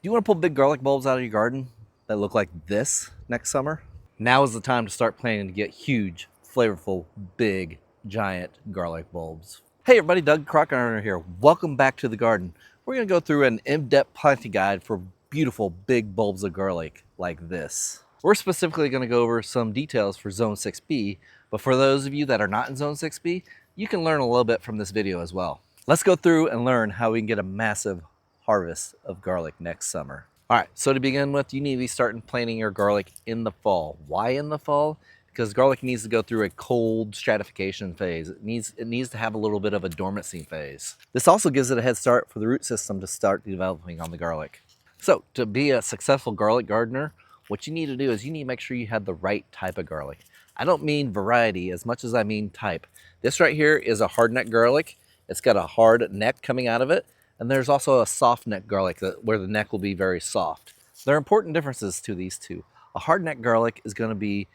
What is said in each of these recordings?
Do you want to pull big garlic bulbs out of your garden that look like this next summer? Now is the time to start planning to get huge, flavorful, big, giant garlic bulbs. Hey everybody, Doug Crocker here. Welcome back to the garden. We're going to go through an in-depth planting guide for beautiful big bulbs of garlic like this. We're specifically going to go over some details for Zone 6B, but for those of you that are not in Zone 6B, you can learn a little bit from this video as well. Let's go through and learn how we can get a massive harvest of garlic next summer. All right, so to begin with, you need to be starting planting your garlic in the fall. Why in the fall? Because garlic needs to go through a cold stratification phase. It needs to have a little bit of a dormancy phase. This also gives it a head start for the root system to start developing on the garlic. So to be a successful garlic gardener, what you need to do is you need to make sure you have the right type of garlic. I don't mean variety as much as I mean type. This right here is a hardneck garlic. It's got a hard neck coming out of it. And there's also a soft neck garlic where the neck will be very soft. There are important differences to these two. A hard neck garlic is going to be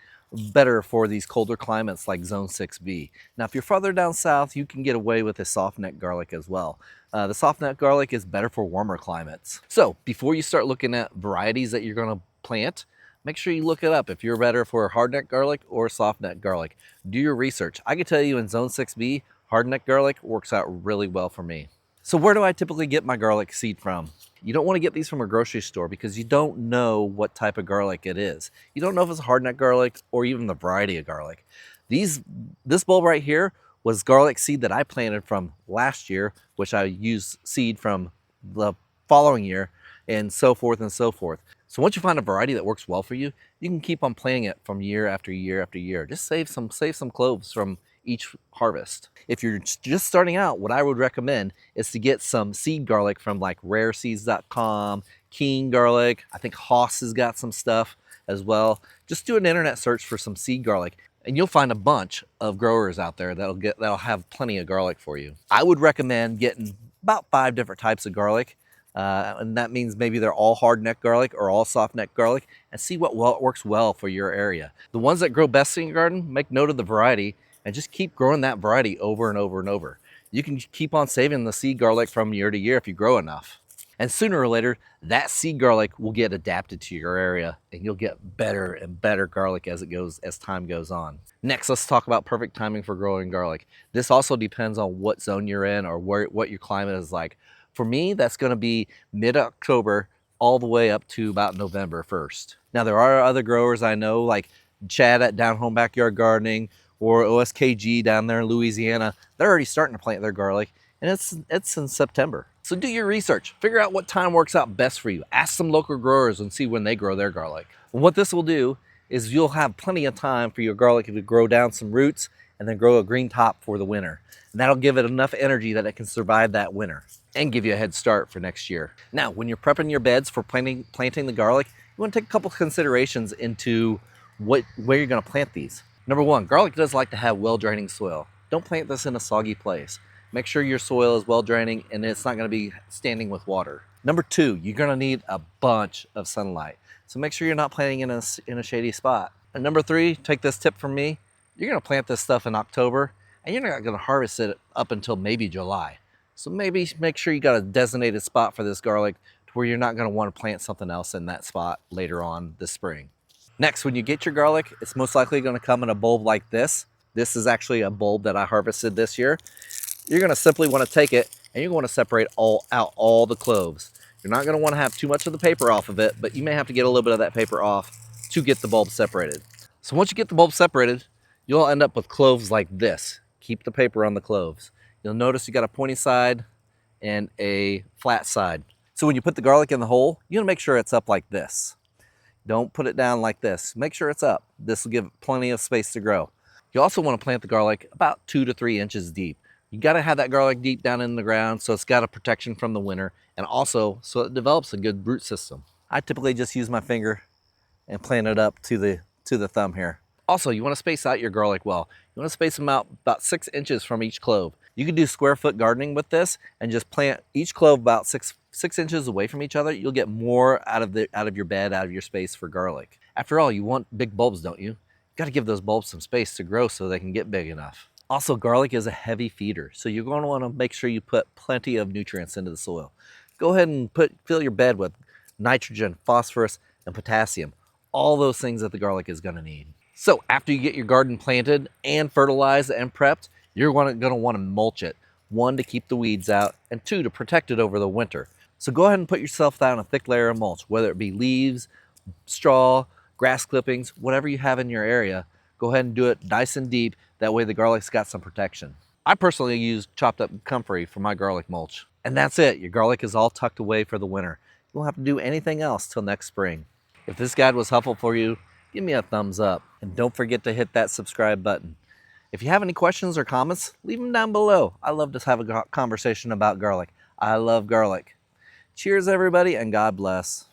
better for these colder climates like Zone 6B. Now, if you're farther down south, you can get away with a soft neck garlic as well. The soft neck garlic is better for warmer climates. So before you start looking at varieties that you're going to plant, make sure you look it up if you're better for hard neck garlic or soft neck garlic. Do your research. I can tell you in Zone 6B, hard neck garlic works out really well for me. So where do I typically get my garlic seed from? You don't want to get these from a grocery store because you don't know what type of garlic it is. You don't know if it's a hardneck garlic or even the variety of garlic. This bulb right here was garlic seed that I planted from last year, which I used seed from the following year, and so forth and so forth. So once you find a variety that works well for you, you can keep on planting it from year after year after year. Just save some cloves from each harvest. If you're just starting out, what I would recommend is to get some seed garlic from like rareseeds.com, King garlic. I think Haas has got some stuff as well. Just do an internet search for some seed garlic and you'll find a bunch of growers out there that'll have plenty of garlic for you. I would recommend getting about 5 different types of garlic. And that means maybe they're all hard neck garlic or all soft neck garlic, and see what works well for your area. The ones that grow best in your garden, make note of the variety and just keep growing that variety over and over and over. You can keep on saving the seed garlic from year to year if you grow enough. And sooner or later, that seed garlic will get adapted to your area and you'll get better and better garlic as time goes on. Next, let's talk about perfect timing for growing garlic. This also depends on what zone you're in or what your climate is like. For me, that's going to be mid-October all the way up to about November 1st. Now, there are other growers I know like Chad at Down Home Backyard Gardening or OSKG down there in Louisiana. They're already starting to plant their garlic and it's in September. So do your research, figure out what time works out best for you. Ask some local growers and see when they grow their garlic. And what this will do is you'll have plenty of time for your garlic to grow down some roots and then grow a green top for the winter. And that'll give it enough energy that it can survive that winter and give you a head start for next year. Now, when you're prepping your beds for planting the garlic, you want to take a couple considerations into where you're going to plant these. Number one, garlic does like to have well-draining soil. Don't plant this in a soggy place. Make sure your soil is well-draining and it's not going to be standing with water. Number two, you're going to need a bunch of sunlight. So make sure you're not planting in a shady spot. And number three, take this tip from me. You're going to plant this stuff in October and you're not going to harvest it up until maybe July. So maybe make sure you got a designated spot for this garlic to where you're not going to want to plant something else in that spot later on this spring. Next, when you get your garlic, it's most likely going to come in a bulb like this. This is actually a bulb that I harvested this year. You're going to simply want to take it and you're going to separate out all the cloves. You're not going to want to have too much of the paper off of it, but you may have to get a little bit of that paper off to get the bulb separated. So once you get the bulb separated, you'll end up with cloves like this. Keep the paper on the cloves. You'll notice you got a pointy side and a flat side. So when you put the garlic in the hole, you want to make sure it's up like this. Don't put it down like this. Make sure it's up. This will give plenty of space to grow. You also want to plant the garlic about 2 to 3 inches deep. You got to have that garlic deep down in the ground so it's got a protection from the winter and also so it develops a good root system. I typically just use my finger and plant it up to the thumb here. Also, you want to space out your garlic well. You want to space them out about 6 inches from each clove. You can do square foot gardening with this and just plant each clove about six inches away from each other. You'll get more out of your bed, out of your space for garlic. After all, you want big bulbs, don't you? You got to give those bulbs some space to grow so they can get big enough. Also, garlic is a heavy feeder, so you're going to want to make sure you put plenty of nutrients into the soil. Go ahead and fill your bed with nitrogen, phosphorus, and potassium. All those things that the garlic is going to need. So after you get your garden planted and fertilized and prepped, you're going to want to mulch it. 1, to keep the weeds out, and 2, to protect it over the winter. So go ahead and put yourself down a thick layer of mulch, whether it be leaves, straw, grass clippings, whatever you have in your area. Go ahead and do it nice and deep. That way the garlic's got some protection. I personally use chopped up comfrey for my garlic mulch. And that's it. Your garlic is all tucked away for the winter. You won't have to do anything else till next spring. If this guide was helpful for you, give me a thumbs up. And don't forget to hit that subscribe button. If you have any questions or comments, leave them down below. I love to have a conversation about garlic. I love garlic. Cheers, everybody, and God bless.